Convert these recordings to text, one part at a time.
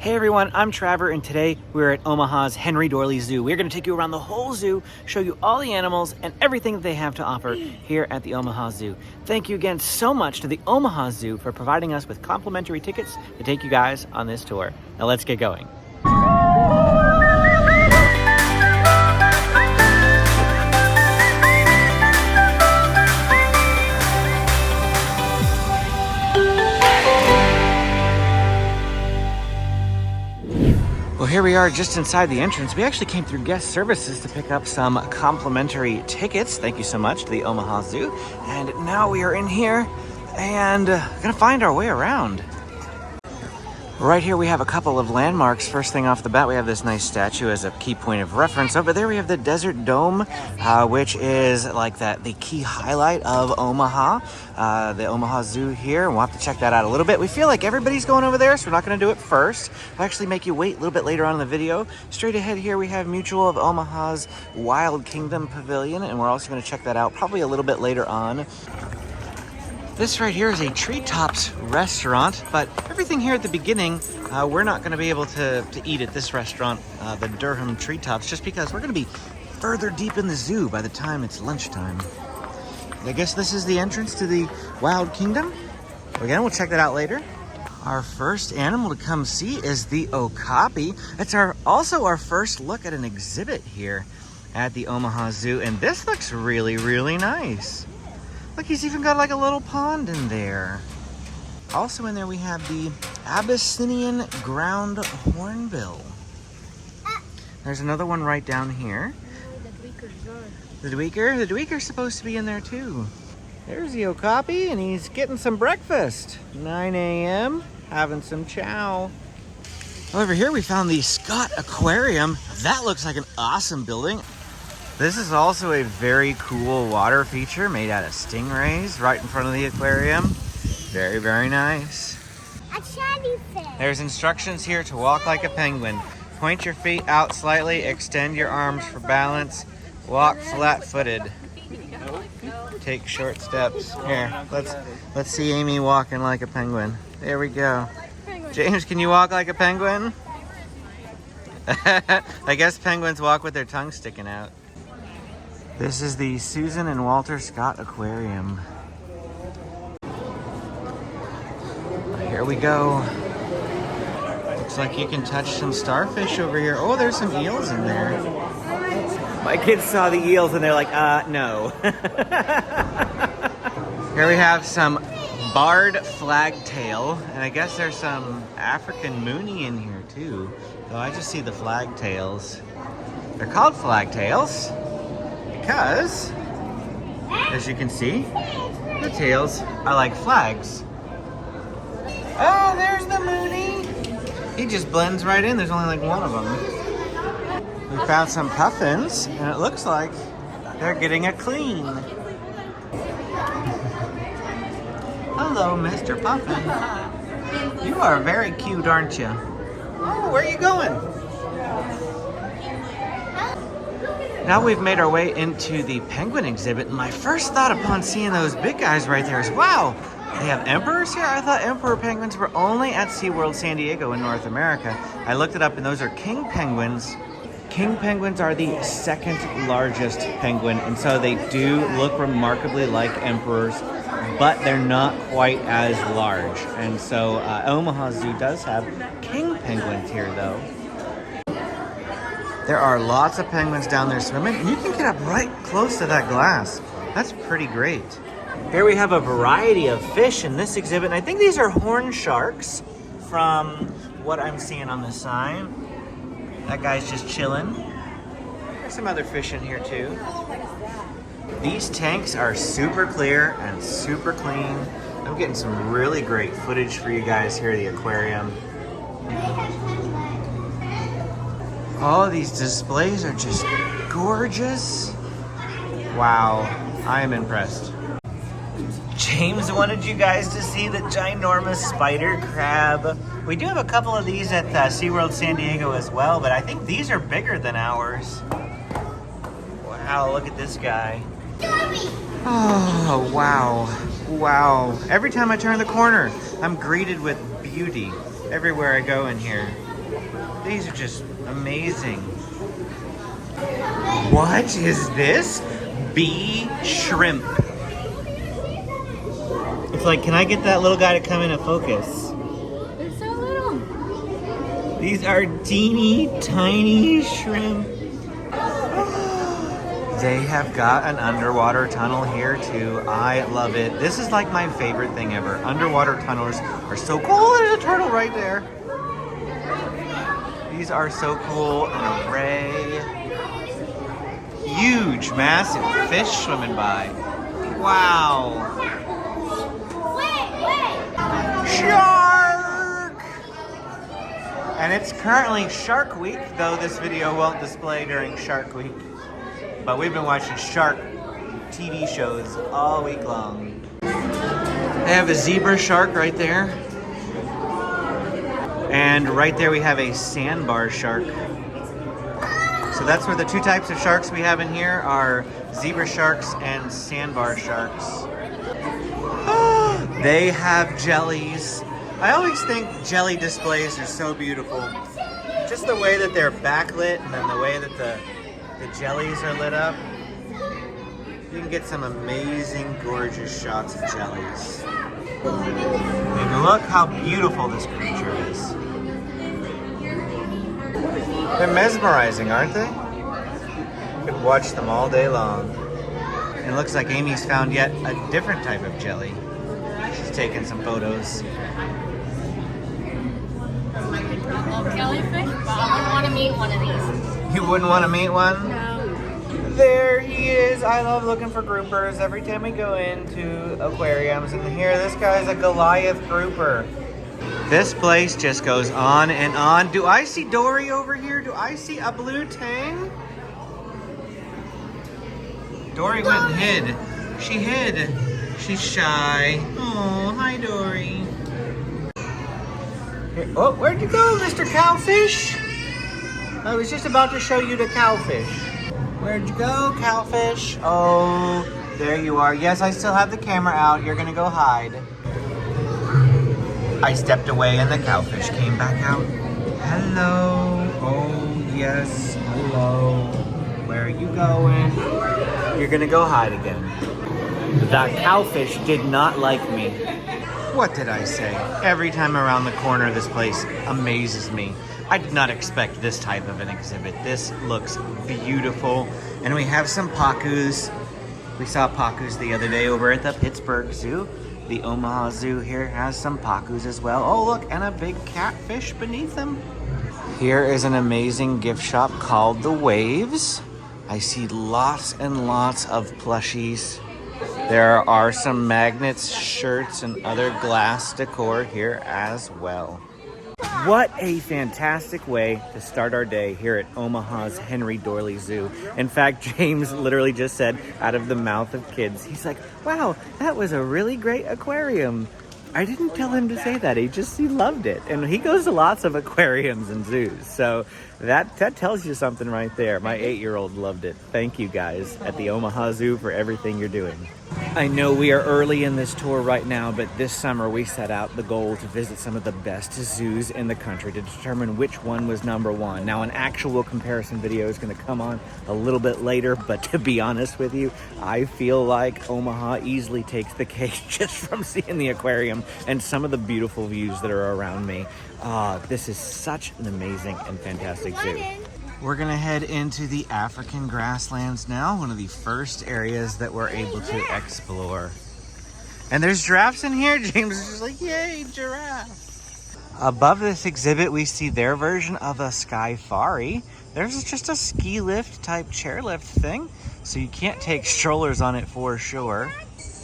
Hey everyone, I'm Trevor, and today we're at Omaha's Henry Doorly Zoo. We're going to take you around the whole zoo, show you all the animals and everything that they have to offer here at the Omaha Zoo. Thank you again so much to the Omaha Zoo for providing us with complimentary tickets to take you guys on this tour. Now let's get going. Well, here we are just inside the entrance. We actually came through guest services to pick up some complimentary tickets. Thank you so much to the Omaha Zoo. And now we are in here and gonna find our way around. Right here we have a couple of landmarks. First thing off the bat, we have this nice statue as a key point of reference. Over there we have the Desert Dome, which is like the key highlight of Omaha, the Omaha Zoo here. We'll have to check that out a little bit. We feel like everybody's going over there, so we're not going to do it first. We'll actually make you wait a little bit later on in the video. Straight ahead here we have Mutual of Omaha's Wild Kingdom Pavilion, and we're also going to check that out probably a little bit later on. This right here is a Treetops restaurant, but everything here at the beginning, we're not going to be able to eat at this restaurant, the Durham Treetops, just because we're going to be further deep in the zoo by the time it's lunchtime. I guess this is the entrance to the Wild Kingdom. Again, we'll check that out later. Our first animal to come see is the okapi. It's also our first look at an exhibit here at the Omaha Zoo, and this looks really, really nice. Look, he's even got like a little pond in there. Also in there we have the Abyssinian ground hornbill. There's another one right down here. The duiker? The duiker's supposed to be in there too. There's the okapi, and he's getting some breakfast. 9 a.m., having some chow. Over here we found the Scott Aquarium. That looks like an awesome building. This is also a very cool water feature made out of stingrays right in front of the aquarium. Very, very nice. A jellyfish. There's instructions here to walk like a penguin. Point your feet out slightly, extend your arms for balance, walk flat-footed. Take short steps. Here, let's see Amy walking like a penguin. There we go. James, can you walk like a penguin? I guess penguins walk with their tongue sticking out. This is the Susan and Walter Scott Aquarium. Here we go. Looks like you can touch some starfish over here. Oh, there's some eels in there. My kids saw the eels and they're like, no. Here we have some barred flagtail, and I guess there's some African moonie in here too. Though I just see the flagtails. They're called flagtails because, as you can see, the tails are like flags. Oh, there's the moonie. He just blends right in. There's only like one of them. We found some puffins, and it looks like they're getting a clean. Hello, Mr. Puffin. You are very cute, aren't you? Oh, where are you going? Now we've made our way into the penguin exhibit, and my first thought upon seeing those big guys right there is, wow, they have emperors here? I thought emperor penguins were only at SeaWorld San Diego in North America. I looked it up, and those are king penguins. King penguins are the second largest penguin, and so they do look remarkably like emperors, but they're not quite as large. And so Omaha Zoo does have king penguins here, though. There are lots of penguins down there swimming, and you can get up right close to that glass. That's pretty great. Here we have a variety of fish in this exhibit, and I think these are horn sharks from what I'm seeing on the sign. That guy's just chilling. There's some other fish in here too. These tanks are super clear and super clean. I'm getting some really great footage for you guys here at the aquarium. Oh, these displays are just gorgeous. Wow, I am impressed. James wanted you guys to see the ginormous spider crab. We do have a couple of these at SeaWorld San Diego as well, but I think these are bigger than ours. Wow, look at this guy. Oh, wow. Wow. Every time I turn the corner, I'm greeted with beauty everywhere I go in here. These are just amazing. What is this? Bee shrimp. It's like, can I get that little guy to come into focus? They're so little. These are teeny tiny shrimp. They have got an underwater tunnel here too. I love it. This is like my favorite thing ever. Underwater tunnels are so cool. There's a turtle right there. These are so cool. An array. Huge, massive fish swimming by. Wow. Shark! And it's currently Shark Week, though this video won't display during Shark Week. But we've been watching shark TV shows all week long. They have a zebra shark right there. And right there we have a sandbar shark. So that's where the two types of sharks we have in here are zebra sharks and sandbar sharks. They have jellies. I always think jelly displays are so beautiful. Just the way that they're backlit and then the way that the jellies are lit up. You can get some amazing, gorgeous shots of jellies. And look how beautiful this creature is. They're mesmerizing, aren't they? You could watch them all day long. And it looks like Amy's found yet a different type of jelly. She's taking some photos. I love jellyfish, but I wouldn't want to meet one of these. You wouldn't want to meet one? No. There he is. I love looking for groupers every time we go into aquariums. And here, this guy's a Goliath grouper. This place just goes on and on. Do I see Dory over here? Do I see a blue tang? Dory went and hid. She hid. She's shy. Oh, hi, Dory. Here, oh, where'd you go, Mr. Cowfish? I was just about to show you the cowfish. Where'd you go, cowfish? Oh, there you are. Yes, I still have the camera out. You're gonna go hide. I stepped away and the cowfish came back out. Hello. Oh, yes. Hello. Where are you going? You're gonna go hide again. That cowfish did not like me. What did I say? Every time around the corner, this place amazes me. I did not expect this type of an exhibit. This looks beautiful. And we have some pacus. We saw pacus the other day over at the Pittsburgh Zoo. The Omaha Zoo here has some pacus as well. Oh, look, and a big catfish beneath them. Here is an amazing gift shop called The Waves. I see lots and lots of plushies. There are some magnets, shirts, and other glass decor here as well. What a fantastic way to start our day here at Omaha's Henry Doorly Zoo. In fact, James literally just said out of the mouth of kids, he's like, wow, that was a really great aquarium. I didn't tell him to say that. He loved it. And he goes to lots of aquariums and zoos. So that tells you something right there. My 8-year-old loved it. Thank you guys at the Omaha Zoo for everything you're doing. I know we are early in this tour right now, but this summer we set out the goal to visit some of the best zoos in the country to determine which one was #1. Now, an actual comparison video is going to come on a little bit later, but to be honest with you, I feel like Omaha easily takes the cake just from seeing the aquarium and some of the beautiful views that are around me. This is such an amazing and fantastic zoo. We're gonna head into the African grasslands now, one of the first areas that we're able to explore. And there's giraffes in here. James is just like, yay, giraffe. Above this exhibit, we see their version of a Skyfari. There's just a ski lift type chairlift thing, so you can't take strollers on it for sure.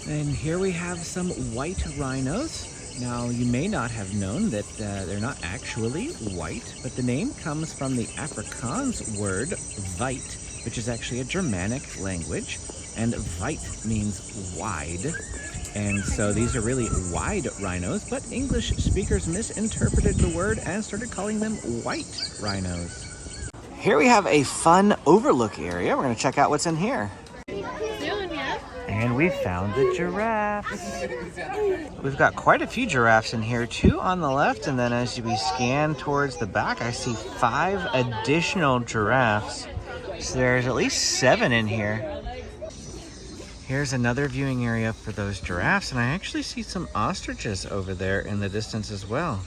And here we have some white rhinos. Now, you may not have known that they're not actually white, but the name comes from the Afrikaans word veit, which is actually a Germanic language, and veit means wide. And so these are really wide rhinos, but English speakers misinterpreted the word and started calling them white rhinos. Here we have a fun overlook area. We're going to check out what's in here. And we found the giraffes. We've got quite a few giraffes in here, 2 on the left, and then as we scan towards the back, I see 5 additional giraffes. So there's at least 7 in here. Here's another viewing area for those giraffes, and I actually see some ostriches over there in the distance as well.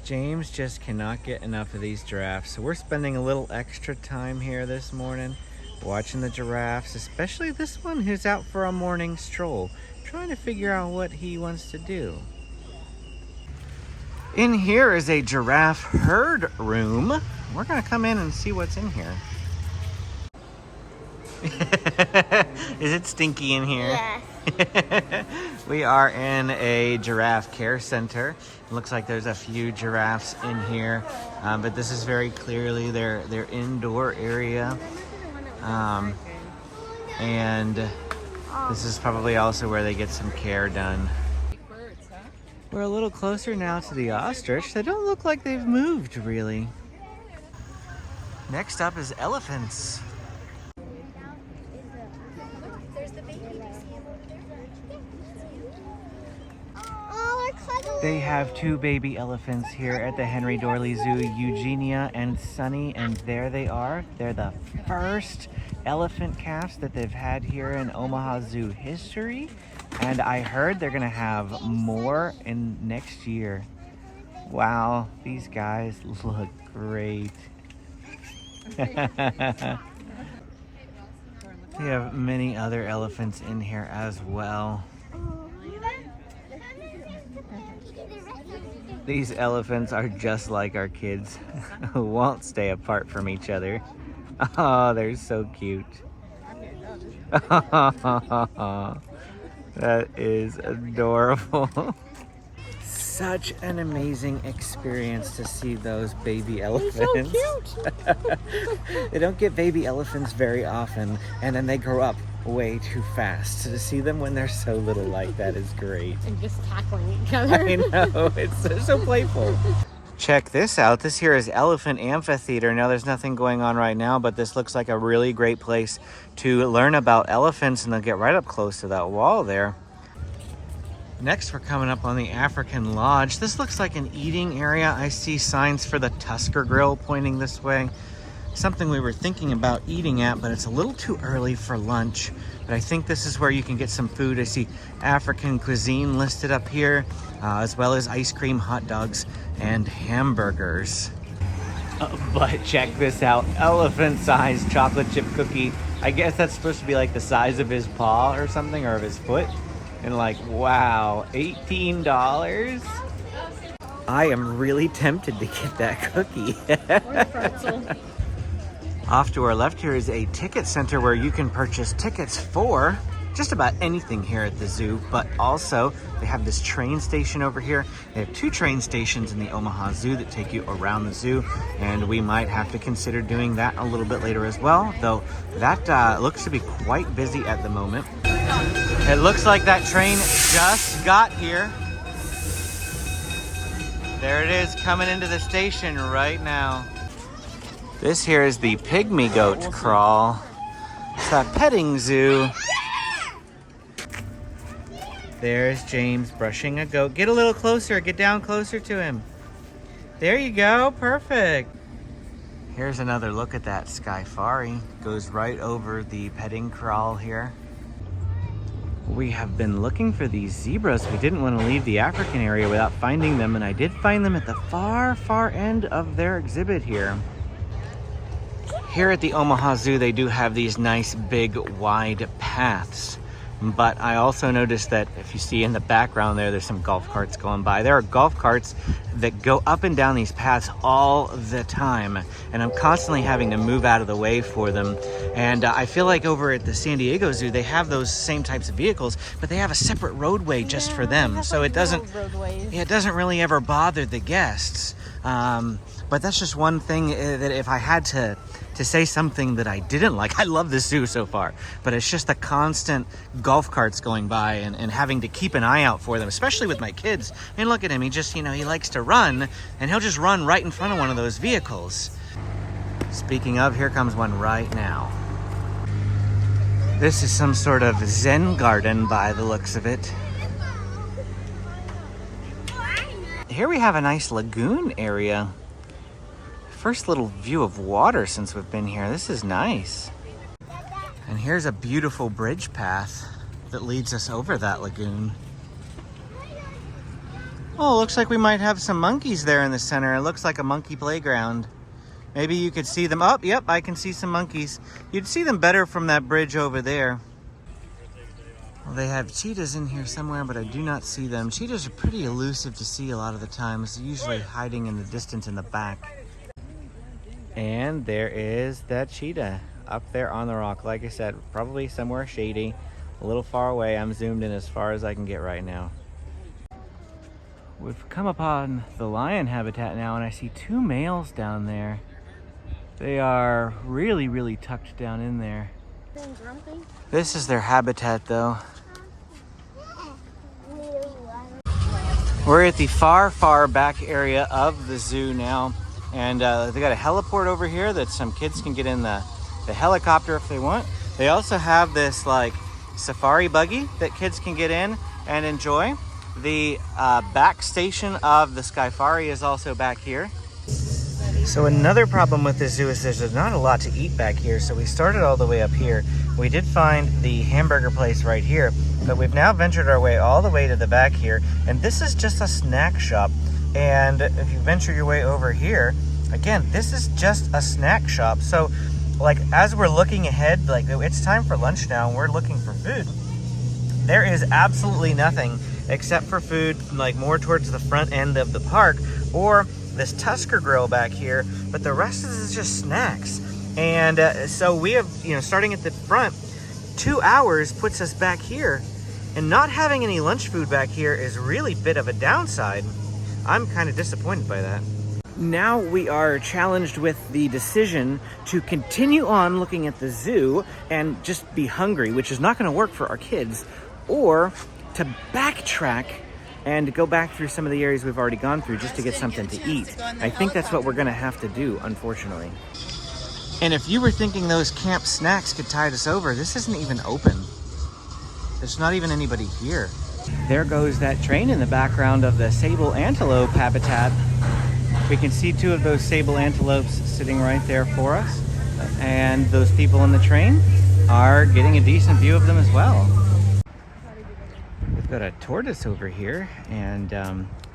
James just cannot get enough of these giraffes, so we're spending a little extra time here this morning watching the giraffes, especially this one who's out for a morning stroll, trying to figure out what he wants to do. In here is a giraffe herd room. We're gonna come in and see what's in here. Is it stinky in here? Yes. We are in a giraffe care center. It looks like there's a few giraffes in here, but this is very clearly their indoor area. And this is probably also where they get some care done. We're a little closer now to the ostrich. They don't look like they've moved really. Next up is elephants. They have 2 baby elephants here at the Henry Dorley Zoo, Eugenia and Sunny, and there they are. They're the first elephant calves that they've had here in Omaha Zoo history, and I heard they're gonna have more in next year. Wow, these guys look great. We have many other elephants in here as well. These elephants are just like our kids who won't stay apart from each other. Oh, they're so cute. That is adorable. Such an amazing experience to see those baby elephants. They're so cute. They don't get baby elephants very often, and then they grow up way too fast. So to see them when they're so little like that is great. And just tackling each other. I know, it's so playful. Check this out. This here is Elephant Amphitheater. Now there's nothing going on right now, but this looks like a really great place to learn about elephants, and they'll get right up close to that wall there. Next, we're coming up on the African Lodge. This looks like an eating area. I see signs for the Tusker Grill pointing this way. Something we were thinking about eating at, but it's a little too early for lunch. But I think this is where you can get some food. I see African cuisine listed up here, as well as ice cream, hot dogs, and hamburgers. But check this out, elephant-sized chocolate chip cookie. I guess that's supposed to be like the size of his paw or something, or of his foot. And like, wow, $18? I am really tempted to get that cookie. Or pretzel. Off to our left here is a ticket center where you can purchase tickets for just about anything here at the zoo, but also they have this train station over here. They have 2 train stations in the Omaha Zoo that take you around the zoo, and we might have to consider doing that a little bit later as well, though that looks to be quite busy at the moment. It looks like that train just got here. There it is, coming into the station right now. This here is the pygmy goat crawl. It's that petting zoo. There's James brushing a goat. Get a little closer, get down closer to him. There you go, perfect. Here's another look at that Skyfari. Goes right over the petting crawl here. We have been looking for these zebras. We didn't want to leave the African area without finding them, and I did find them at the far, far end of their exhibit here. Here at the Omaha Zoo, they do have these nice, big, wide paths. But I also noticed that if you see in the background there's some golf carts going by. There are golf carts that go up and down these paths all the time, and I'm constantly having to move out of the way for them. And I feel like over at the San Diego Zoo, they have those same types of vehicles, but they have a separate roadway just for them. So it doesn't really ever bother the guests. But that's just one thing that if I had to say something that I didn't like, I love the zoo so far, but it's just the constant golf carts going by and having to keep an eye out for them, especially with my kids. I mean, look at him, he just, he likes to run, and he'll just run right in front of one of those vehicles. Speaking of, here comes one right now. This is some sort of Zen garden by the looks of it. Here we have a nice lagoon area. First little view of water since we've been here. This is nice. And here's a beautiful bridge path that leads us over that lagoon. Oh, looks like we might have some monkeys there in the center. It looks like a monkey playground. Maybe you could see them. Oh, yep, I can see some monkeys. You'd see them better from that bridge over there. Well, they have cheetahs in here somewhere, but I do not see them. Cheetahs are pretty elusive to see a lot of the times. They're usually hiding in the distance in the back. And there is that cheetah up there on the rock. Like I said, probably somewhere shady, a little far away. I'm zoomed in as far as I can get right now. We've come upon the lion habitat now, and I see two males down there. They are really, really tucked down in there. This is their habitat, though. We're at the far, far back area of the zoo now, and they got a heliport over here that some kids can get in the helicopter if they want. They also have this like safari buggy that kids can get in and enjoy. The back station of the Skyfari is also back here. So another problem with this zoo is there's not a lot to eat back here, so we started all the way up here. We did find the hamburger place right here, but we've now ventured our way all the way to the back here, and this is just a snack shop. And if you venture your way over here, again, this is just a snack shop. So like as we're looking ahead, like it's time for lunch now and we're looking for food, there is absolutely nothing except for food like more towards the front end of the park or this Tusker Grill back here, but the rest of this is just snacks. And so we have, starting at the front, 2 hours puts us back here, and not having any lunch food back here is really a bit of a downside. I'm kind of disappointed by that. Now we are challenged with the decision to continue on looking at the zoo and just be hungry, which is not going to work for our kids, or to backtrack and go back through some of the areas we've already gone through just to get something to eat. I think that's what we're gonna have to do, unfortunately. And if you were thinking those camp snacks could tide us over, this isn't even open. There's not even anybody here. There goes that train in the background of the sable antelope habitat. We can see two of those sable antelopes sitting right there for us. And those people in the train are getting a decent view of them as well. We've got a tortoise over here, and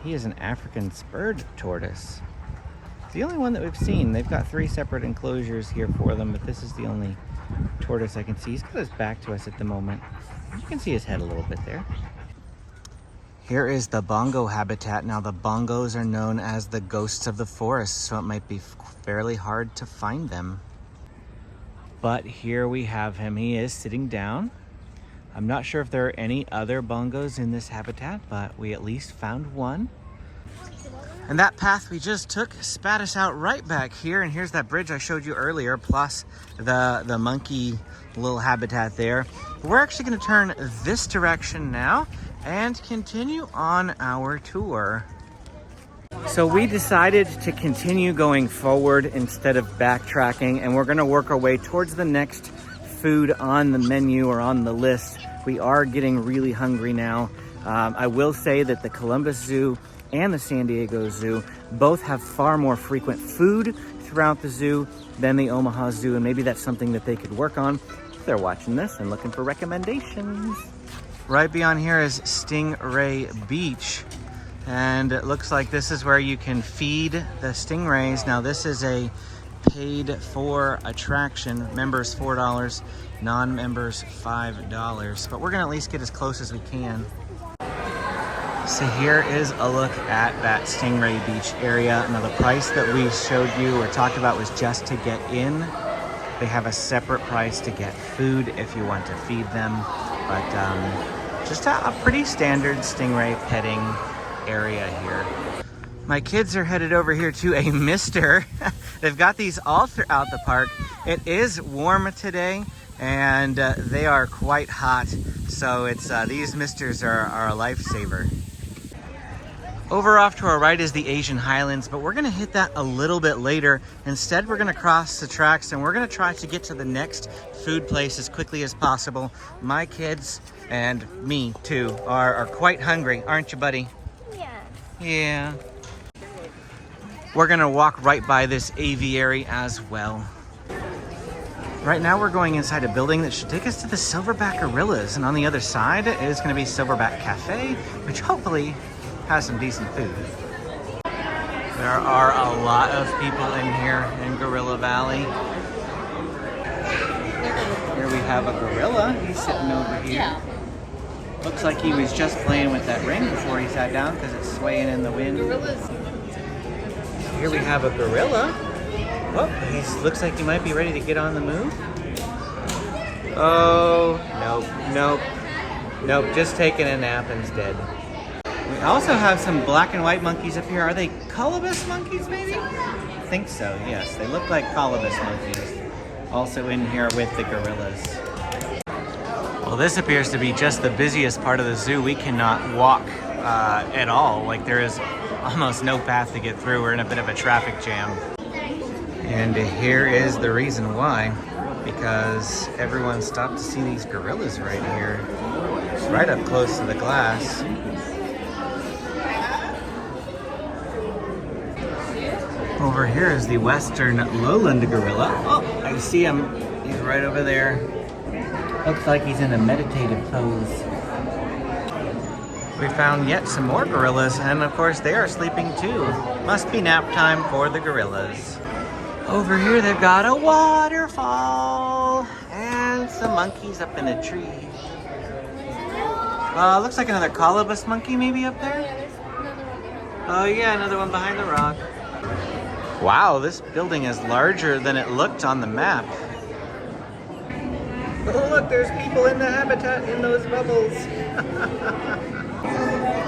he is an African spurred tortoise. It's the only one that we've seen. They've got 3 separate enclosures here for them, but this is the only tortoise I can see. He's got his back to us at the moment. You can see his head a little bit there. Here is the bongo habitat. Now the bongos are known as the ghosts of the forest, so it might be fairly hard to find them. But here we have him. He is sitting down. I'm not sure if there are any other bongos in this habitat, but we at least found one. And that path we just took spat us out right back here. And here's that bridge I showed you earlier, plus the monkey little habitat there. We're actually gonna turn this direction now and continue on our tour. So we decided to continue going forward instead of backtracking, and we're gonna work our way towards the next food on the menu or on the list. We are getting really hungry now. I will say that the Columbus Zoo and the San Diego Zoo both have far more frequent food throughout the zoo than the Omaha Zoo, and maybe that's something that they could work on if they're watching this and looking for recommendations. Right beyond here is Stringray Beach, and it looks like this is where you can feed the stingrays. Now this is a paid for attraction. Members $4, non-members $5, but we're gonna at least get as close as we can. So here is a look at that Stringray Beach area. Now the price that we showed you or talked about was just to get in. They have a separate price to get food if you want to feed them, but just a pretty standard stingray petting area here. My kids are headed over here to a mister. They've got these all throughout the park. It is warm today, and they are quite hot. So it's these misters are a lifesaver. Over off to our right is the Asian Highlands, but we're gonna hit that a little bit later. Instead, we're gonna cross the tracks and we're gonna try to get to the next food place as quickly as possible. My kids, and me too, are quite hungry, aren't you, buddy? Yeah. Yeah. We're gonna walk right by this aviary as well. Right now we're going inside a building that should take us to the Silverback Gorillas, and on the other side is gonna be Silverback Cafe, which hopefully has some decent food. There are a lot of people in here in Gorilla Valley. Here we have a gorilla. He's sitting over here. Yeah. Looks like he was just playing with that ring before he sat down because it's swaying in the wind. Gorillas. Here we have a gorilla. Oh, he looks like he might be ready to get on the move. Oh, nope, just taking a nap instead. We also have some black and white monkeys up here. Are they colobus monkeys, maybe? I think so, yes. They look like colobus monkeys. Also in here with the gorillas. Well, this appears to be just the busiest part of the zoo. We cannot walk at all. Like, there is almost no path to get through. We're in a bit of a traffic jam. And here is the reason why. Because everyone stopped to see these gorillas right here. Right up close to the glass. Over here is the western lowland gorilla. Oh, I see him. He's right over there. Looks like he's in a meditative pose. We found yet some more gorillas, and of course they are sleeping too. Must be nap time for the gorillas. Over here they've got a waterfall and some monkeys up in a tree. Looks like another colobus monkey maybe up there. Oh yeah, another one behind the rock. Wow, this building is larger than it looked on the map. Oh look, there's people in the habitat in those bubbles.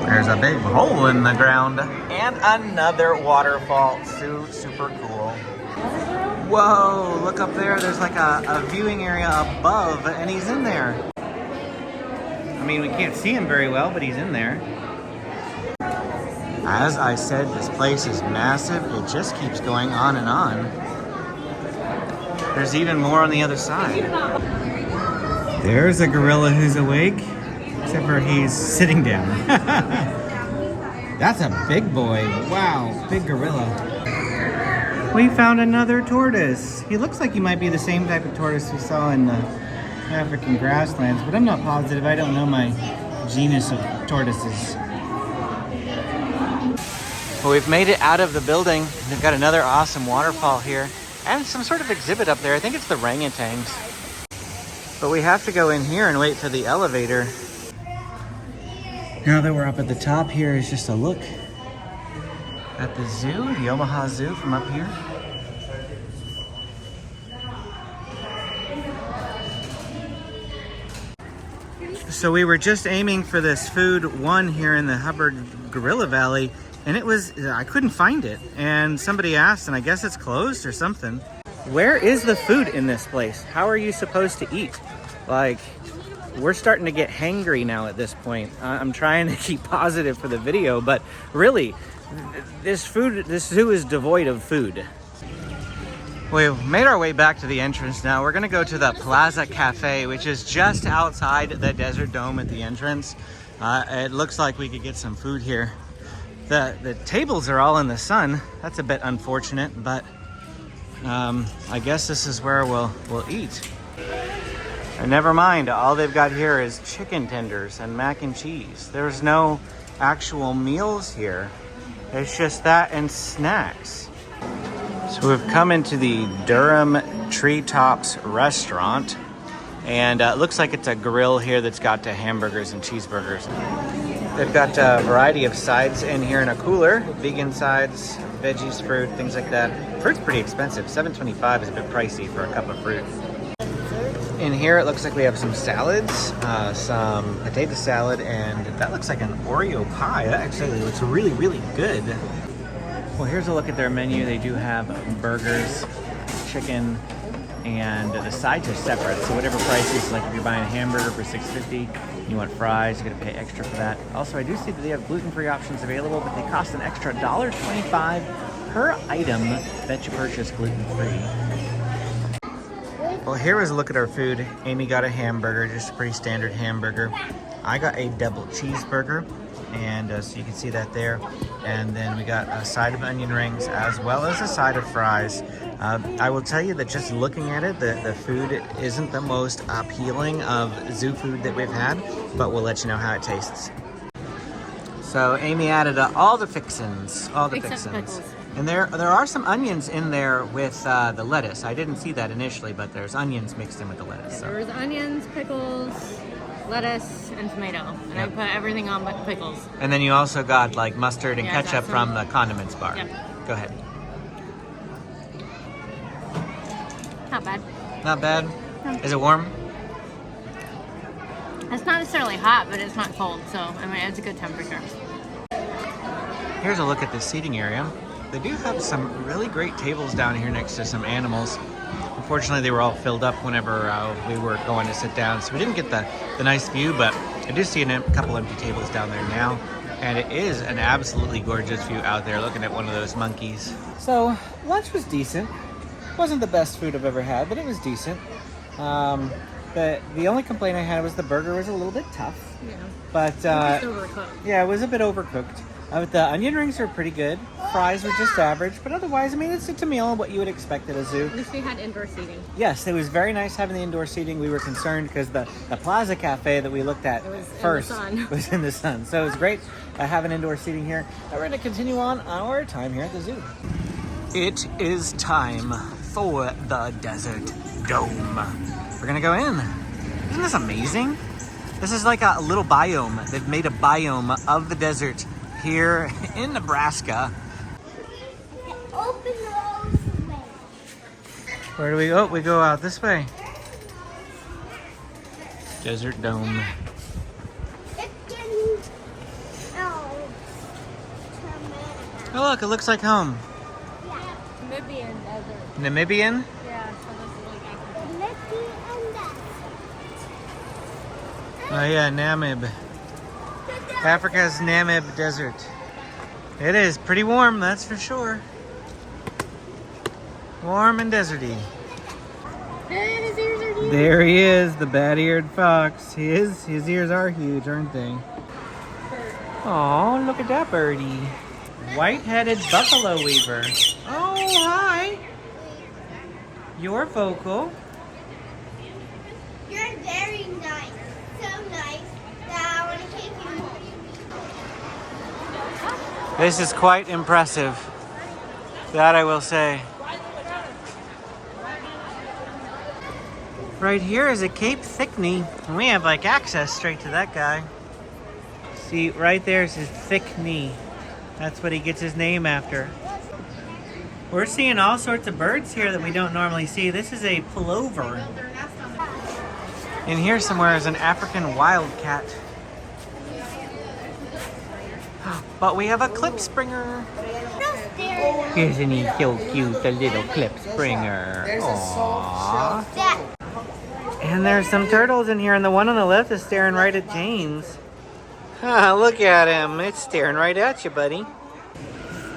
There's a big hole in the ground. And another waterfall. Super cool. Whoa, look up there. There's like a viewing area above, and he's in there. I mean, we can't see him very well, but he's in there. As I said, this place is massive. It just keeps going on and on. There's even more on the other side. There's a gorilla who's awake, except for he's sitting down. That's a big boy. Wow, big gorilla. We found another tortoise. He looks like he might be the same type of tortoise we saw in the African grasslands, but I'm not positive. I don't know my genus of tortoises. Well, we've made it out of the building. They've got another awesome waterfall here and some sort of exhibit up there. I think it's the orangutans. But we have to go in here and wait for the elevator. Now that we're up at the top, here is just a look at the zoo, the Omaha Zoo from up here. So we were just aiming for this food one here in the Hubbard Gorilla Valley, and I couldn't find it. And somebody asked, and I guess it's closed or something. Where is the food in this place? How are you supposed to eat? Like, we're starting to get hangry now at this point. I'm trying to keep positive for the video, but really, this zoo is devoid of food. We've made our way back to the entrance now. We're gonna go to the Plaza Cafe, which is just outside the Desert Dome at the entrance. It looks like we could get some food here. The tables are all in the sun. That's a bit unfortunate, but I guess this is where we'll eat. And never mind, all they've got here is chicken tenders and mac and cheese. There's no actual meals here. It's just that and snacks. So we've come into the Durham Treetops restaurant, and it looks like it's a grill here that's got hamburgers and cheeseburgers. They've got a variety of sides in here in a cooler, vegan sides, veggies, fruit, things like that. Fruit's pretty expensive. $7.25 is a bit pricey for a cup of fruit. In here, it looks like we have some salads, some potato salad, and that looks like an Oreo pie. That actually looks really, really good. Well, here's a look at their menu. They do have burgers, chicken, and the sides are separate. So whatever prices, like if you're buying a hamburger for $6.50, you want fries, you're gonna pay extra for that. Also, I do see that they have gluten-free options available, but they cost an extra $1.25 per item that you purchase gluten-free. Well, here is a look at our food. Amy got a hamburger, just a pretty standard hamburger. I got a double cheeseburger, and so you can see that there. And then we got a side of onion rings as well as a side of fries. I will tell you that just looking at it, the food isn't the most appealing of zoo food that we've had, but we'll let you know how it tastes. So Amy added all the fixins, Except pickles. And there are some onions in there with the lettuce. I didn't see that initially, but there's onions mixed in with the lettuce. So. There was onions, pickles, lettuce, and tomato. And Yep. I put everything on but pickles. And then you also got like mustard and Yeah, I got ketchup some. from the condiments bar. Yep. Go ahead. Not bad. Not bad. Is it warm? It's not necessarily hot, but it's not cold. So, I mean, it's a good temperature. Here's a look at the seating area. They do have some really great tables down here next to some animals. Unfortunately, they were all filled up whenever we were going to sit down, so we didn't get the nice view, but I do see a couple empty tables down there now, and it is an absolutely gorgeous view out there looking at one of those monkeys. So, lunch was decent. Wasn't the best food I've ever had, but it was decent. The only complaint I had was the burger was a little bit tough. Yeah. But It's overcooked. yeah, it was a bit overcooked. But the onion rings are pretty good. Fries were just average, but otherwise, I mean, it's a meal what you would expect at a zoo. At least we had indoor seating. Yes, it was very nice having the indoor seating. We were concerned because the Plaza Cafe that we looked at It was in the first sun. was in the sun. So it was great having indoor seating here. Now we're going to continue on our time here at the zoo. It is time for the Desert Dome. We're going to go in. Isn't this amazing? This is like a little biome. They've made a biome of the desert here in Nebraska. Open those way. Where do we go? We go out this way. Desert Dome. It can. Oh. Oh look, it looks like home. Namibian desert. Namibian? Yeah, so this is like Africa. Lippy and that. Oh yeah, Namib. Africa's Namib Desert. It is pretty warm, that's for sure. Warm and deserty. Hey, his ears are huge. There he is, the bat-eared fox. His ears are huge, aren't they? Oh, look at that birdie. White-headed buffalo weaver. Oh, hi. You're vocal. You're very nice. So nice that I want to take you home. This is quite impressive. That I will say. Right here is a Cape Thickney, and we have like access straight to that guy. See, right there is his thick knee. That's what he gets his name after. We're seeing all sorts of birds here that we don't normally see. This is a plover. In here somewhere is an African wildcat. But we have a clip springer. Isn't he so cute, the little clip springer? Aww. And there's some turtles in here, and the one on the left is staring right at James. Look at him. It's staring right at you, buddy.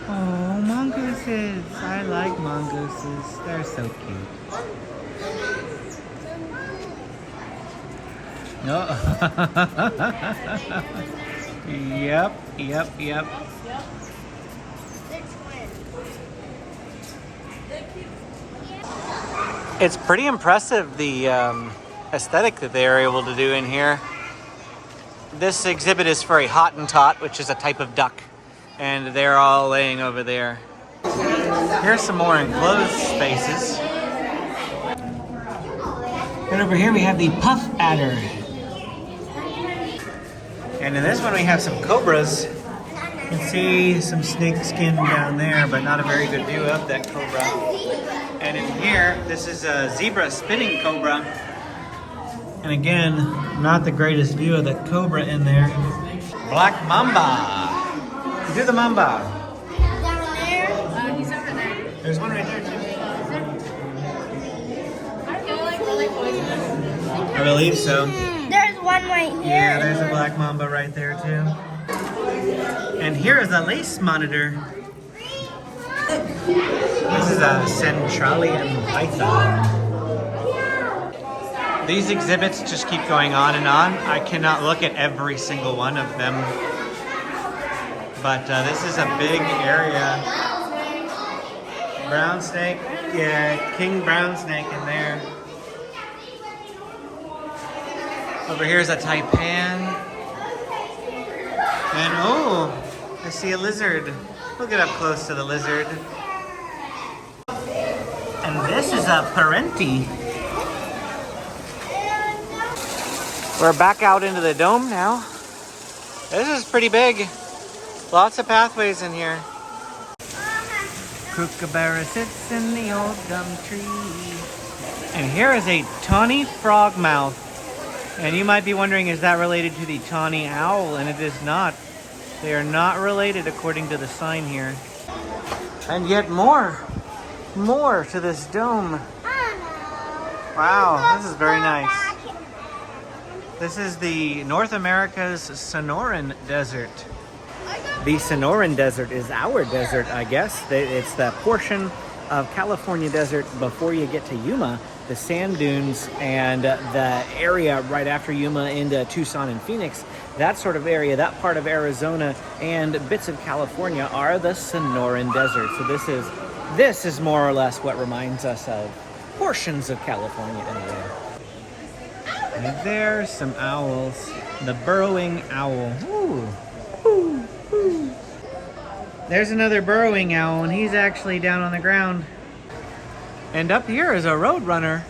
Oh, mongooses. I like mongooses. They're so cute. Oh. Yep. It's pretty impressive, the aesthetic that they are able to do in here. This exhibit is for a Hottentot, which is a type of duck, and they're all laying over there. Here's some more enclosed spaces. And over here we have the puff adder. And in this one we have some cobras. You can see some snake skin down there, but not a very good view of that cobra. And in here, this is a zebra spinning cobra. And again, not the greatest view of the cobra in there. Black mamba. Do the mamba. He's over there. There's one right there too. I believe so. There's one right here. Yeah, there's a black mamba right there too. And here is a lace monitor. This is a Centralian python. These exhibits just keep going on and on. I cannot look at every single one of them. But this is a big area. Brown snake. Yeah, king brown snake in there. Over here is a taipan. And oh, I see a lizard. We'll get up close to the lizard. And this is a parenti. We're back out into the dome now. This is pretty big. Lots of pathways in here. Kookaburra sits in the old gum tree. And here is a tawny frogmouth. And you might be wondering, is that related to the tawny owl? And it is not. They are not related according to the sign here. And yet more to this dome. Wow, this is very nice. This is the North America's Sonoran Desert. The Sonoran Desert is our desert, I guess. It's the portion of California desert before you get to Yuma, the sand dunes and the area right after Yuma into Tucson and Phoenix. That sort of area, that part of Arizona and bits of California are the Sonoran Desert. So this is more or less what reminds us of portions of California anyway. And there's some owls. The burrowing owl. Ooh. Ooh. Ooh. There's another burrowing owl, and he's actually down on the ground. And up here is a roadrunner.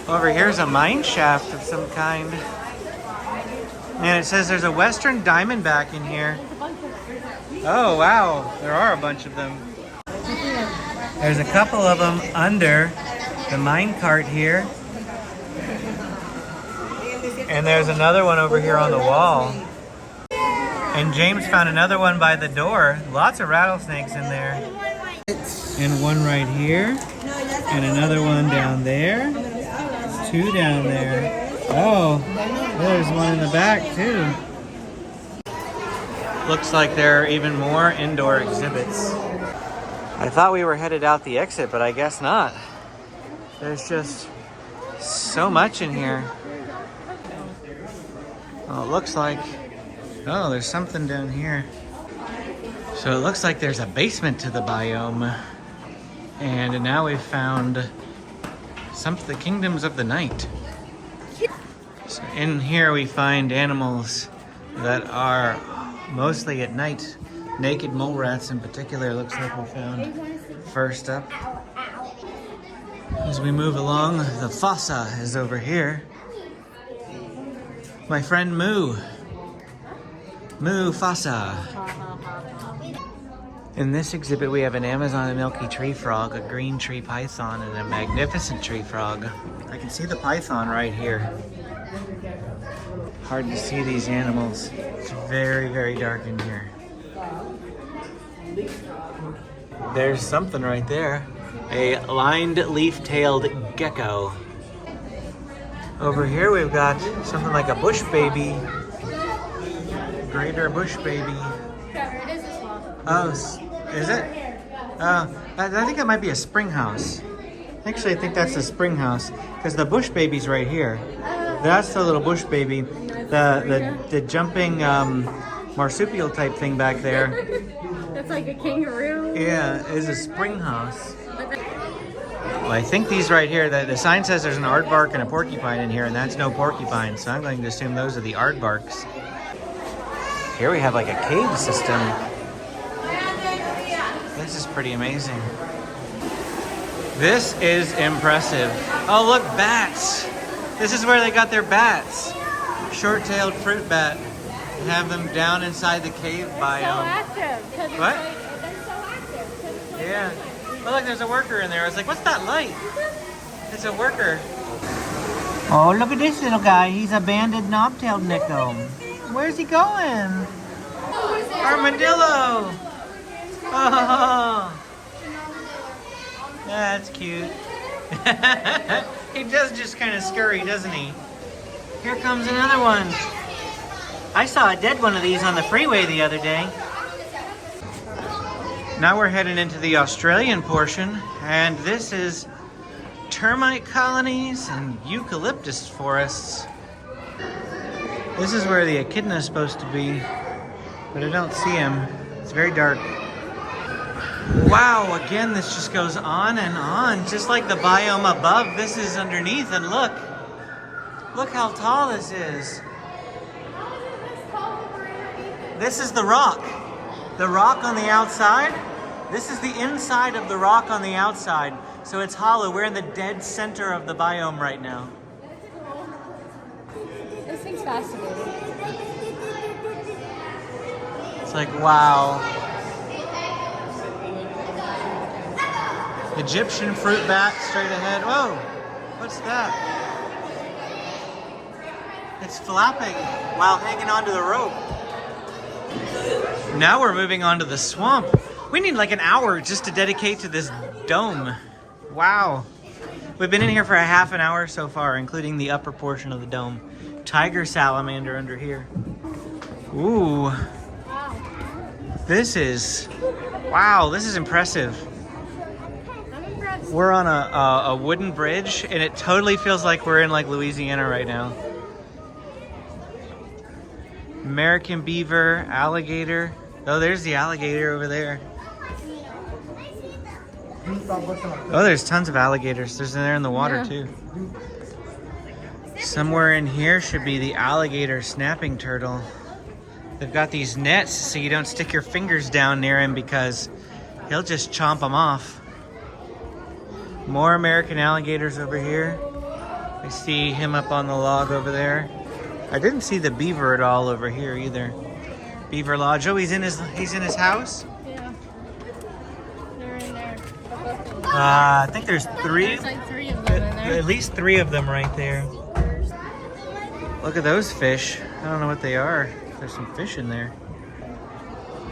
Over here's a mine shaft of some kind. And it says there's a western diamondback in here. Oh, wow. There are a bunch of them. There's a couple of them under the mine cart here. And there's another one over here on the wall. And James found another one by the door. Lots of rattlesnakes in there. And one right here. And another one down there. Two down there. Oh, there's one in the back too. Looks like there are even more indoor exhibits. I thought we were headed out the exit, but I guess not. There's just so much in here. Well, it looks like, oh, there's something down here. So it looks like there's a basement to the biome. And now we've found some of the kingdoms of the night. So in here we find animals that are mostly at night. Naked mole rats in particular looks like we found first up. As we move along, the fossa is over here. My friend Moo. Moo fossa. In this exhibit we have an Amazon milky tree frog, a green tree python, and a magnificent tree frog. I can see the python right here. Hard to see these animals. It's very, very dark in here. There's something right there. A lined leaf-tailed gecko. Over here we've got something like a bush baby. Greater bush baby. Oh, is it? I think that might be a spring house. Actually, I think that's a spring house because the bush baby's right here. That's the little bush baby. The jumping marsupial type thing back there. That's like a kangaroo. Yeah, is a spring house. Well, I think these right here, the sign says there's an aardvark and a porcupine in here, and that's no porcupine, so I'm going to assume those are the aardvarks. Here we have like a cave system. This is pretty amazing. This is impressive. Oh, look, bats. This is where they got their bats. Short-tailed fruit bat. Have them down inside the cave biome. What? Yeah. Oh, look, there's a worker in there. I was like, what's that light? It's a worker. Oh, look at this little guy. He's a banded knob-tailed nickel. Where's he going? Armadillo. Oh, that's cute. He does just kind of scurry, doesn't he? Here comes another one. I saw a dead one of these on the freeway the other day. Now we're heading into the Australian portion, and this is termite colonies and eucalyptus forests. This is where the echidna is supposed to be, but I don't see him. It's very dark. Wow, again, this just goes on and on, just like the biome above. This is underneath, and look how tall this is. This is the rock on the outside. This is the inside of the rock on the outside, so it's hollow. We're in the dead center of the biome right now. This thing's fascinating. It's like, wow. Egyptian fruit bat straight ahead. Whoa, what's that? It's flapping while hanging onto the rope. Now we're moving on to the swamp. We need like an hour just to dedicate to this dome. Wow. We've been in here for a half an hour so far, including the upper portion of the dome. Tiger salamander under here. Ooh. This is impressive. We're on a wooden bridge, and it totally feels like we're in like Louisiana right now. American beaver, alligator. Oh, there's the alligator over there. Oh, there's tons of alligators. They're in the water too. Somewhere in here should be the alligator snapping turtle. They've got these nets so you don't stick your fingers down near him because he'll just chomp them off. More American alligators over here. I see him up on the log over there. I didn't see the beaver at all over here either. Beaver Lodge. Oh, he's in his house? Yeah. They're in there. I think there's three. There's like 3 of them in there. At least 3 of them right there. Look at those fish. I don't know what they are. There's some fish in there.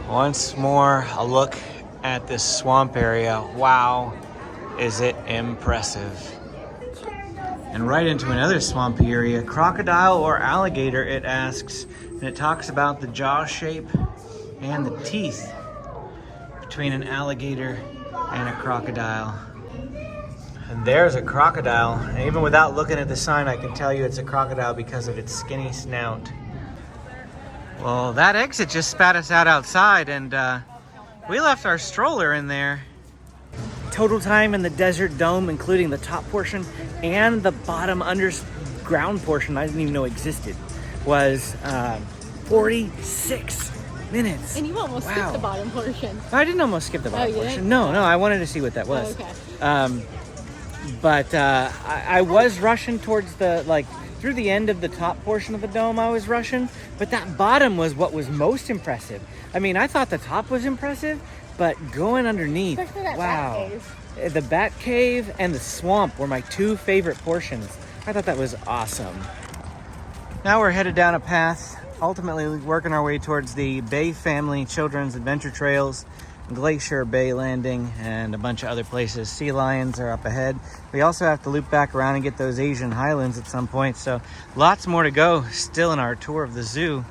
Once more, a look at this swamp area. Wow, is it impressive. And right into another swampy area. Crocodile or alligator, it asks. And it talks about the jaw shape and the teeth between an alligator and a crocodile. And there's a crocodile. And even without looking at the sign, I can tell you it's a crocodile because of its skinny snout. Well, that exit just spat us out outside, and we left our stroller in there. Total time in the desert dome, including the top portion and the bottom underground portion I didn't even know existed, was 46 minutes. And you almost skipped the bottom portion. I didn't almost skip the bottom portion. Didn't? No, I wanted to see what that was. Oh, okay. But I was rushing towards through the end of the top portion of the dome. I was rushing, but that bottom was what was most impressive. I mean, I thought the top was impressive, but going underneath, Especially that wow. bat cave. The bat cave and the swamp were my 2 favorite portions. I thought that was awesome. Now we're headed down a path, ultimately working our way towards the Bay Family Children's Adventure Trails, Glacier Bay Landing, and a bunch of other places. Sea lions are up ahead. We also have to loop back around and get those Asian Highlands at some point, so lots more to go still in our tour of the zoo.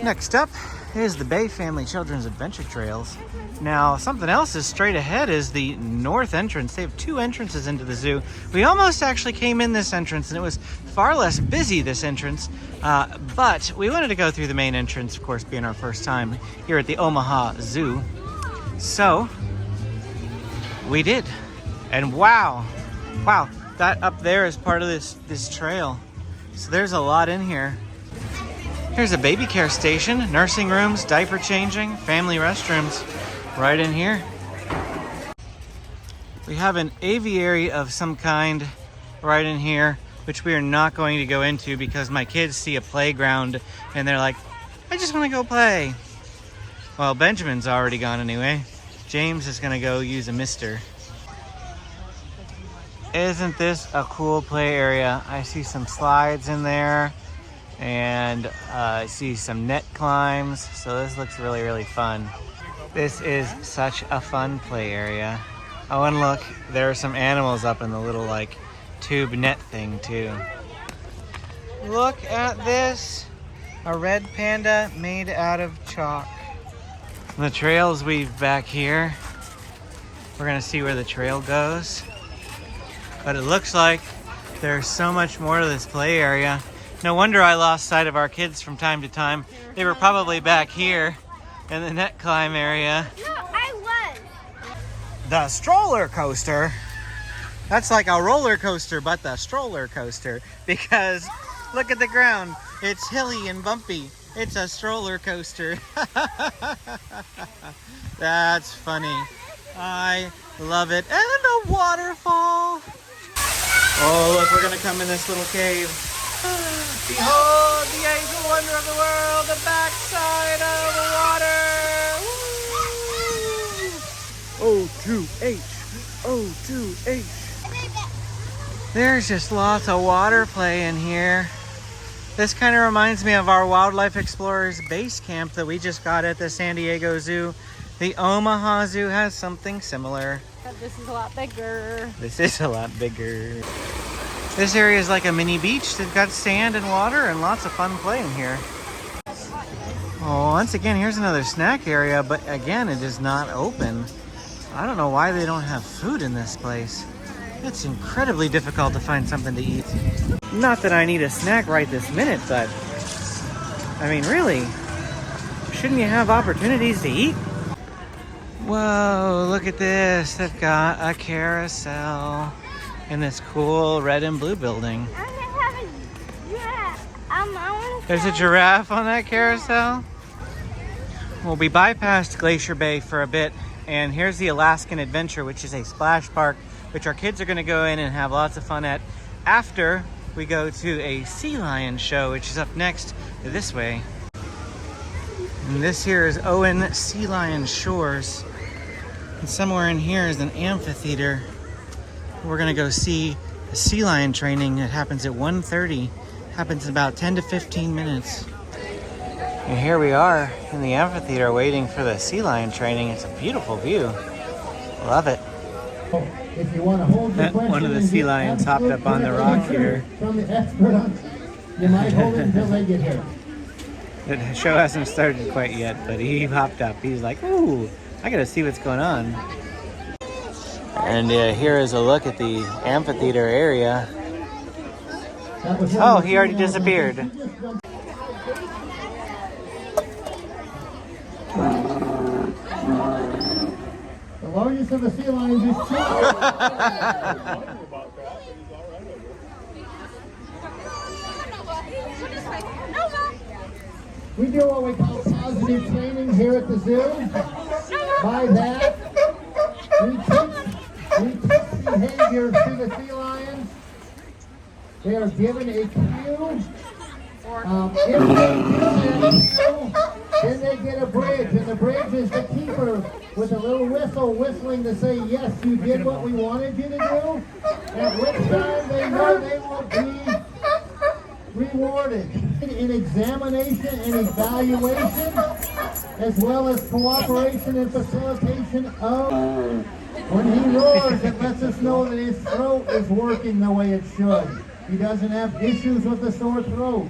Next up is the Bay Family Children's Adventure Trails. Now, something else is straight ahead is the north entrance. They have 2 entrances into the zoo. We almost actually came in this entrance, and it was far less busy, this entrance, but we wanted to go through the main entrance, of course, being our first time here at the Omaha Zoo. So, we did. And wow, that up there is part of this trail. So there's a lot in here. Here's a baby care station, nursing rooms, diaper changing, family restrooms, right in here. We have an aviary of some kind right in here, which we are not going to go into because my kids see a playground and they're like, I just want to go play. Well, Benjamin's already gone anyway. James is gonna go use a mister. Isn't this a cool play area? I see some slides in there, and I see some net climbs, so this looks really, really fun. This is such a fun play area. Oh, and look, there are some animals up in the little like tube net thing too. Look at this, a red panda made out of chalk. The trails weave back here. We're gonna see where the trail goes. But it looks like there's so much more to this play area. No wonder I lost sight of our kids from time to time. They were probably back here in the net climb area. No, I was. The stroller coaster. That's like a roller coaster, but the stroller coaster. Because look at the ground. It's hilly and bumpy. It's a stroller coaster. That's funny. I love it. And a waterfall. Oh, look, we're gonna come in this little cave. Behold the ancient wonder of the world, the backside of the water. Woo! O2H, O2H. There's just lots of water play in here. This kind of reminds me of our Wildlife Explorers base camp that we just got at the San Diego Zoo. The Omaha Zoo has something similar. But this is a lot bigger. This is a lot bigger. This area is like a mini beach. They've got sand and water and lots of fun play in here. Oh, once again, here's another snack area, but again, it is not open. I don't know why they don't have food in this place. It's incredibly difficult to find something to eat. Not that I need a snack right this minute, but I mean, really, shouldn't you have opportunities to eat? Whoa, look at this. They've got a carousel in this cool red and blue building. I'm gonna have a giraffe. I wanna There's a giraffe on that carousel. Well, we bypassed Glacier Bay for a bit, and here's the Alaskan Adventure, which is a splash park, which our kids are gonna go in and have lots of fun at after we go to a sea lion show, which is up next this way. And this here is Owen Sea Lion Shores. And somewhere in here is an amphitheater. We're gonna go see the sea lion training. It happens at 1:30. Happens in about 10 to 15 minutes. And here we are in the amphitheater waiting for the sea lion training. It's a beautiful view. Love it. If you want to hold your question One of the sea lions hopped up on the rock here. From the expert on, you might hold it until they get here. The show hasn't started quite yet, but he hopped up. He's like, ooh, I gotta see what's going on. And here is a look at the amphitheater area. Oh, he already disappeared. The largest of the sea lions is We do what we call positive training here at the zoo. By that, we teach behavior to the sea lions. They are given a cue. If they do that, then they get a bridge, and the bridge is the keeper with a little whistle whistling to say, yes, you did what we wanted you to do, at which time they know they will be rewarded in examination and evaluation, as well as cooperation and facilitation of. When he roars, it lets us know that his throat is working the way it should. He doesn't have issues with the sore throat.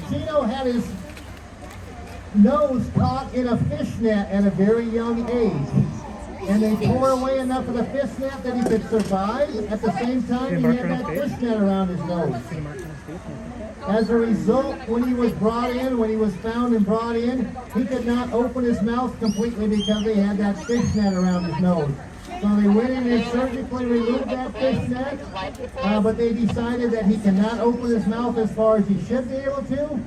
Chino had his nose caught in a fishnet at a very young age. And they tore away enough of the fishnet that he could survive. At the same time, he had that fishnet around his nose. As a result, when he was found and brought in, he could not open his mouth completely because he had that fishnet around his nose. So they went in and surgically removed that fishnet, but they decided that he cannot open his mouth as far as he should be able to.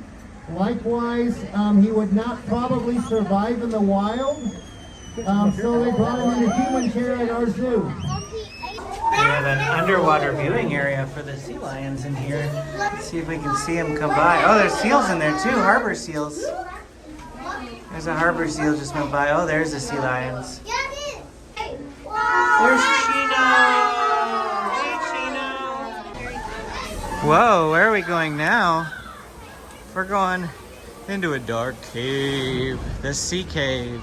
Likewise, he would not probably survive in the wild, so they brought him into human care at our zoo. We have an underwater viewing area for the sea lions in here. Let's see if we can see them come by. Oh, there's seals in there too, harbor seals. There's a harbor seal just went by. Oh, there's the sea lions. There's Chino! Hey, Chino! Whoa, where are we going now? We're going into a dark cave, the sea cave.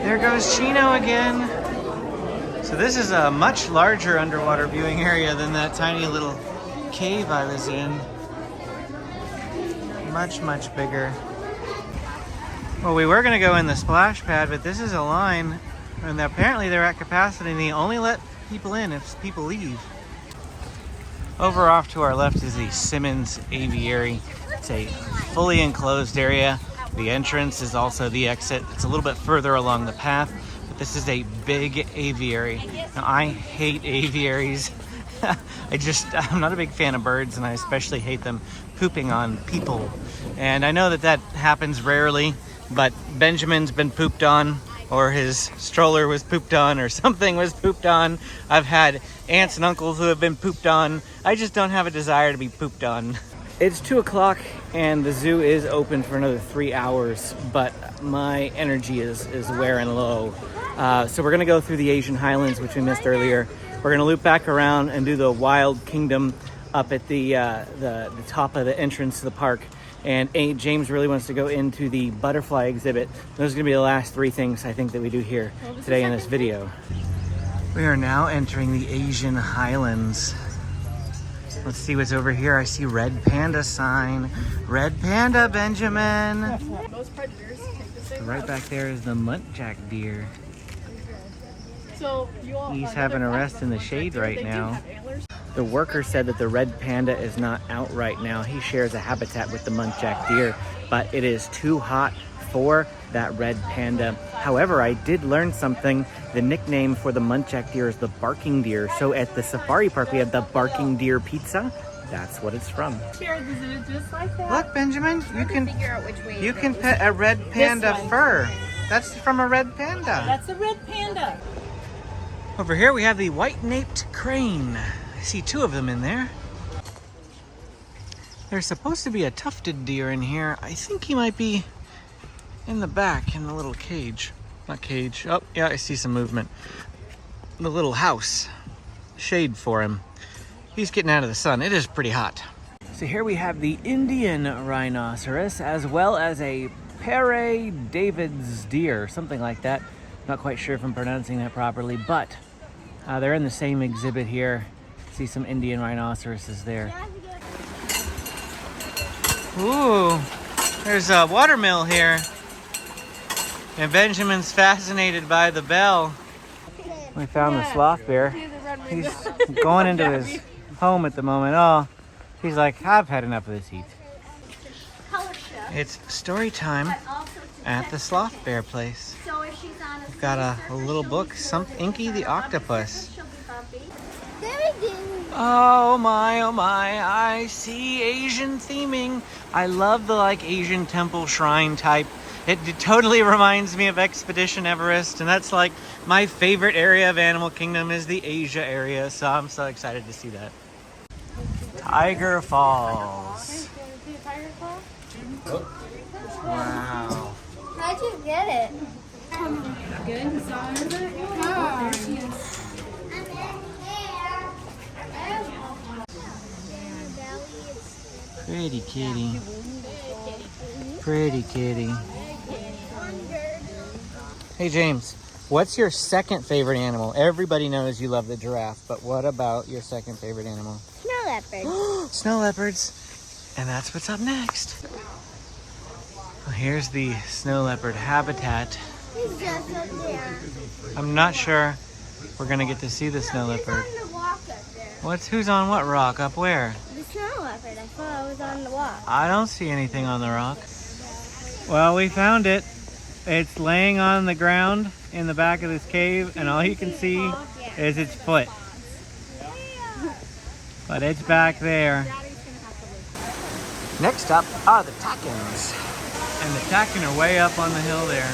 There goes Chino again. So this is a much larger underwater viewing area than that tiny little cave I was in. Much, much bigger. Well, we were gonna go in the splash pad, but this is a line, and apparently they're at capacity and they only let people in if people leave. Over off to our left is the Simmons Aviary. It's a fully enclosed area. The entrance is also the exit. It's a little bit further along the path, but this is a big aviary. Now, I hate aviaries. I'm not a big fan of birds, and I especially hate them pooping on people. And I know that that happens rarely, but Benjamin's been pooped on, or his stroller was pooped on, or something was pooped on. I've had aunts and uncles who have been pooped on. I just don't have a desire to be pooped on. It's 2 o'clock and the zoo is open for another 3 hours, but my energy is wearing low. So we're gonna go through the Asian Highlands, which we missed earlier. We're gonna loop back around and do the Wild Kingdom up at the top of the entrance to the park. And James really wants to go into the butterfly exhibit. Those are gonna be the last 3 things I think that we do here today in this video. We are now entering the Asian Highlands. Let's see what's over here. I see red panda sign. Red panda, Benjamin. Most predators take the same Right back there is the muntjac deer. So He's having a rest in the shade right now. The worker said that the red panda is not out right now. He shares a habitat with the muntjac deer, but it is too hot for that red panda. However, I did learn something. The nickname for the muntjac deer is the barking deer. So at the safari park, we have the barking deer pizza. That's what it's from. Share the zoo just like that. Look, Benjamin, you can pet a red panda one. fur. That's from a red panda. That's a red panda. Over here we have the white-naped crane. I see 2 of them in there. There's supposed to be a tufted deer in here. I think he might be in the back in the little cage. Not cage. Oh, yeah, I see some movement. The little house. Shade for him. He's getting out of the sun. It is pretty hot. So here we have the Indian rhinoceros, as well as a Pere David's deer, something like that. Not quite sure if I'm pronouncing that properly, but they're in the same exhibit here. See some Indian rhinoceroses there. Ooh, there's a watermill here. And Benjamin's fascinated by the bell. We found the sloth bear. He's going into his home at the moment. Oh, he's like, I've had enough of this heat. It's story time at the sloth bear place. We've got a little book, Inky the Octopus. Oh my, I see Asian theming. I love the Asian temple shrine type. It totally reminds me of Expedition Everest, and that's like my favorite area of Animal Kingdom is the Asia area, so I'm so excited to see that. Tiger Falls. Wow. How'd you get it? Good. Pretty kitty. Pretty kitty. Hey James, what's your second favorite animal? Everybody knows you love the giraffe, but what about your second favorite animal? Snow leopard. Snow leopards. And that's what's up next. Well, here's the snow leopard habitat. He's just up there. I'm not sure we're gonna get to see the snow leopard. He's on the walk up there. Who's on what rock? Up where? The snow leopard. I thought I was on the walk. I don't see anything on the rock. Well, we found it. It's laying on the ground in the back of this cave, and all you can see is its foot. But it's back there. Next up are the takins. And the takin are way up on the hill there.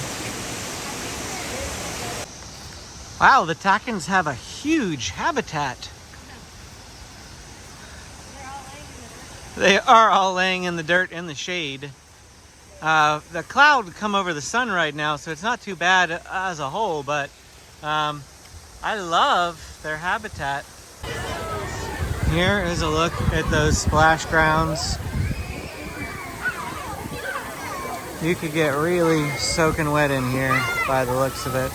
Wow, the takins have a huge habitat. They are all laying in the dirt in the shade. The cloud come over the sun right now, so it's not too bad as a whole, but I love their habitat. Here is a look at those splash grounds. You could get really soaking wet in here by the looks of it.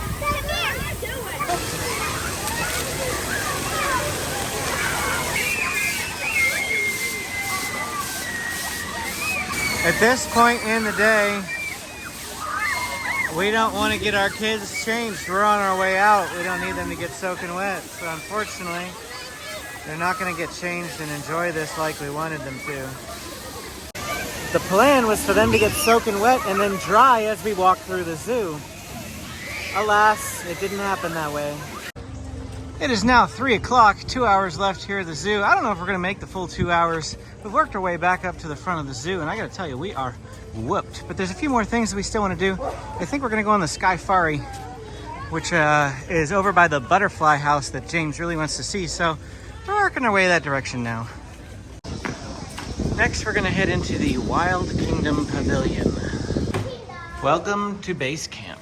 At this point in the day, we don't want to get our kids changed. We're on our way out. We don't need them to get soaking wet. So unfortunately, they're not going to get changed and enjoy this like we wanted them to. The plan was for them to get soaking wet and then dry as we walk through the zoo. Alas, it didn't happen that way. It is now 3 o'clock, 2 hours left here at the zoo. I don't know if we're gonna make the full 2 hours. We've worked our way back up to the front of the zoo, and I gotta tell you, we are whooped. But there's a few more things that we still wanna do. I think we're gonna go on the Skyfari, which is over by the butterfly house that James really wants to see. So we're working our way that direction now. Next, we're gonna head into the Wild Kingdom Pavilion. Welcome to base camp.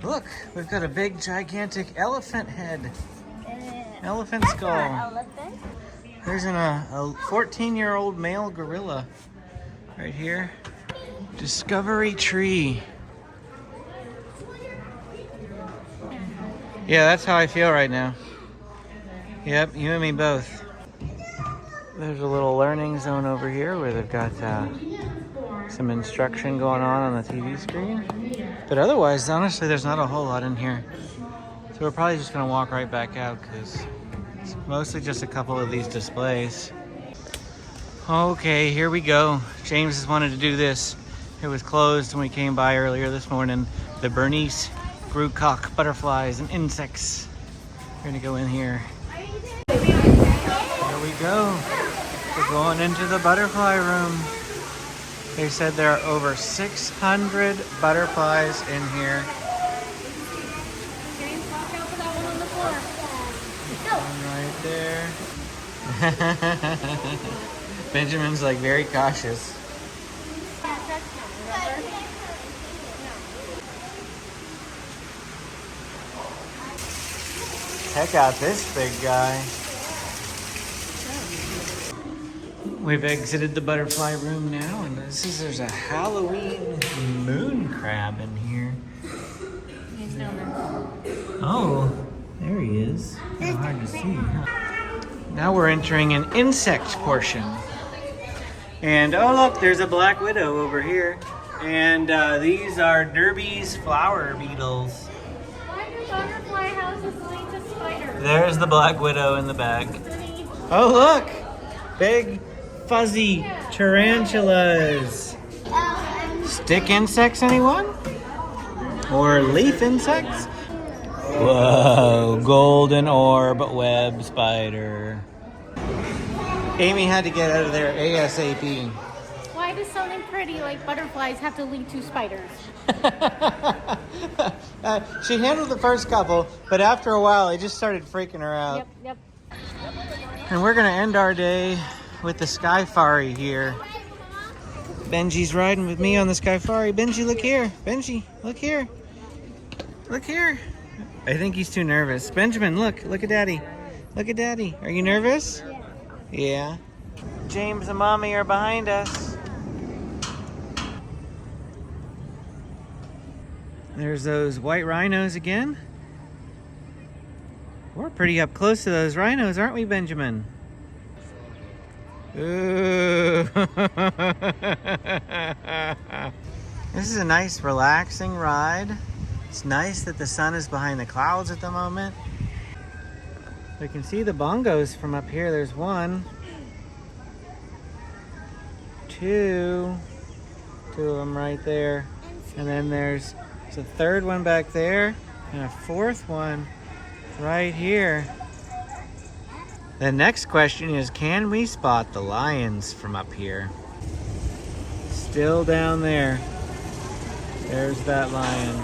Look, we've got a big, gigantic elephant head. Elephant skull. There's a 14-year-old male gorilla right here. Discovery tree. Yeah, that's how I feel right now. Yep, you and me both. There's a little learning zone over here where they've got some instruction going on the TV screen. But otherwise, honestly, there's not a whole lot in here. So we're probably just gonna walk right back out because it's mostly just a couple of these displays. Okay, here we go. James has wanted to do this. It was closed when we came by earlier this morning. The Bernese Grewcock butterflies and insects. We're gonna go in here. Here we go. We're going into the butterfly room. They said there are over 600 butterflies in here. James, watch out for that one on the floor. One right there. Benjamin's like very cautious. Check out this big guy. We've exited the butterfly room now, and there's a Halloween moon crab in here. He's down there. Oh, there he is. Kind of hard to see. Huh? Now we're entering an insect portion. And oh look, there's a black widow over here. And these are Derby's flower beetles. Why do butterfly houses lead to spiders? There's the black widow in the back. Oh look, big fuzzy tarantulas. Stick insects, anyone? Or leaf insects? Whoa, golden orb web spider. Amy had to get out of there ASAP. Why does something pretty like butterflies have to lead to spiders? She handled the first couple, but after a while, it just started freaking her out. Yep. And we're gonna end our day with the Skyfari here. Benji's riding with me on the Skyfari. Benji, look here. Benji, look here. Look here. I think he's too nervous. Benjamin, look at Daddy. Look at Daddy. Are you nervous? Yeah. James and Mommy are behind us. There's those white rhinos again. We're pretty up close to those rhinos, aren't we, Benjamin? Ooh. This is a nice, relaxing ride. It's nice that the sun is behind the clouds at the moment. We can see the bongos from up here. There's one, two of them right there. And then there's a third one back there and a fourth one right here. The next question is, can we spot the lions from up here? Still down there. There's that lion.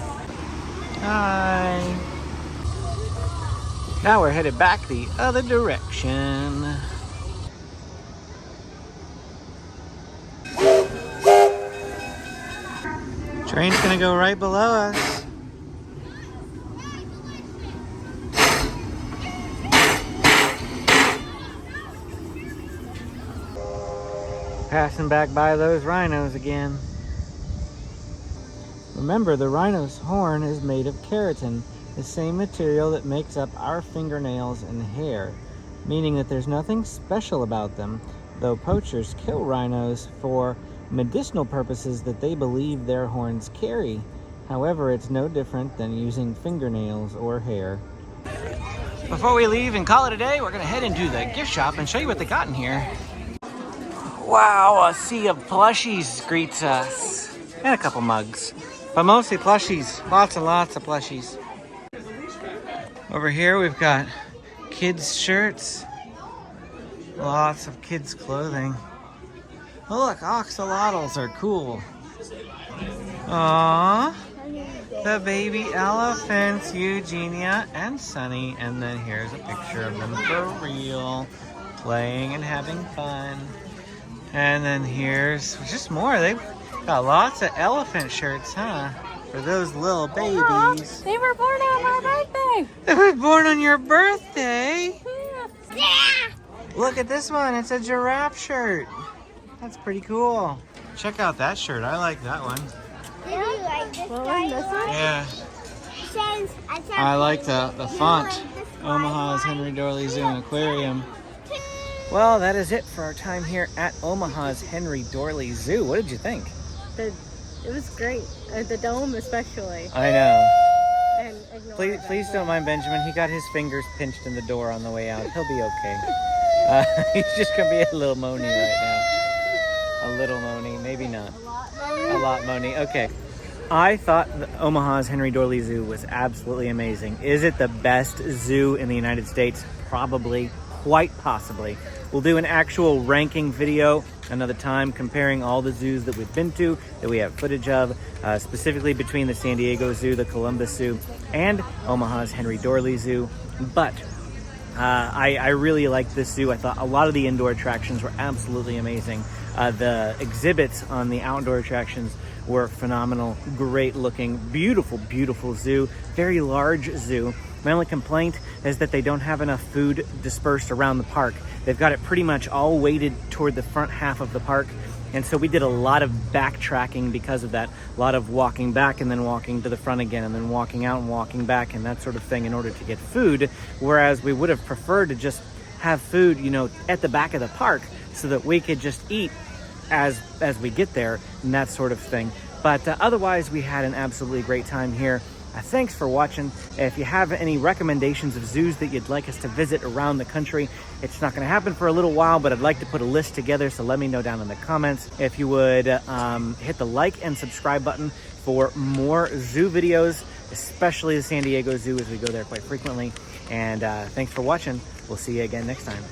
Hi. Now we're headed back the other direction. Train's gonna go right below us. Passing back by those rhinos again. Remember, the rhino's horn is made of keratin, the same material that makes up our fingernails and hair, meaning that there's nothing special about them though poachers kill rhinos for medicinal purposes that they believe their horns carry. However, it's no different than using fingernails or hair. Before we leave and call it a day, we're gonna head into the gift shop and show you what they got in here. Wow, a sea of plushies greets us. And a couple mugs. But mostly plushies. Lots and lots of plushies. Over here we've got kids' shirts. Lots of kids' clothing. Oh look, axolotls are cool. Aww. The baby elephants, Eugenia and Sunny. And then here's a picture of them for real. Playing and having fun. And then here's just more. They've got lots of elephant shirts, huh? For those little babies. They were born on my birthday. They were born on your birthday? Yeah. Look at this one. It's a giraffe shirt. That's pretty cool. Check out that shirt. I like that one. Did you like this guy? Yeah. Says, I like the font. Omaha's Henry Dorley Zoo and Aquarium. Well, that is it for our time here at Omaha's Henry Dorley Zoo. What did you think? It was great. The dome especially. I know. And Please don't mind Benjamin. He got his fingers pinched in the door on the way out. He'll be okay. He's just going to be a little moany right now. A little moany. Maybe not. A lot moany. Okay. I thought the Omaha's Henry Dorley Zoo was absolutely amazing. Is it the best zoo in the United States? Probably. Quite possibly. We'll do an actual ranking video another time, comparing all the zoos that we've been to, that we have footage of, specifically between the San Diego Zoo, the Columbus Zoo, and Omaha's Henry Dorley Zoo. But I really liked this zoo. I thought a lot of the indoor attractions were absolutely amazing. The exhibits on the outdoor attractions were phenomenal, great looking, beautiful, beautiful zoo, very large zoo. My only complaint is that they don't have enough food dispersed around the park. They've got it pretty much all weighted toward the front half of the park. And so we did a lot of backtracking because of that. A lot of walking back and then walking to the front again and then walking out and walking back and that sort of thing in order to get food. Whereas we would have preferred to just have food, you know, at the back of the park so that we could just eat as we get there and that sort of thing. But otherwise, we had an absolutely great time here. Thanks for watching. If you have any recommendations of zoos that you'd like us to visit around the country, it's not going to happen for a little while, but I'd like to put a list together, so let me know down in the comments. If you would hit the like and subscribe button for more zoo videos, especially the San Diego Zoo, as we go there quite frequently. And thanks for watching. We'll see you again next time.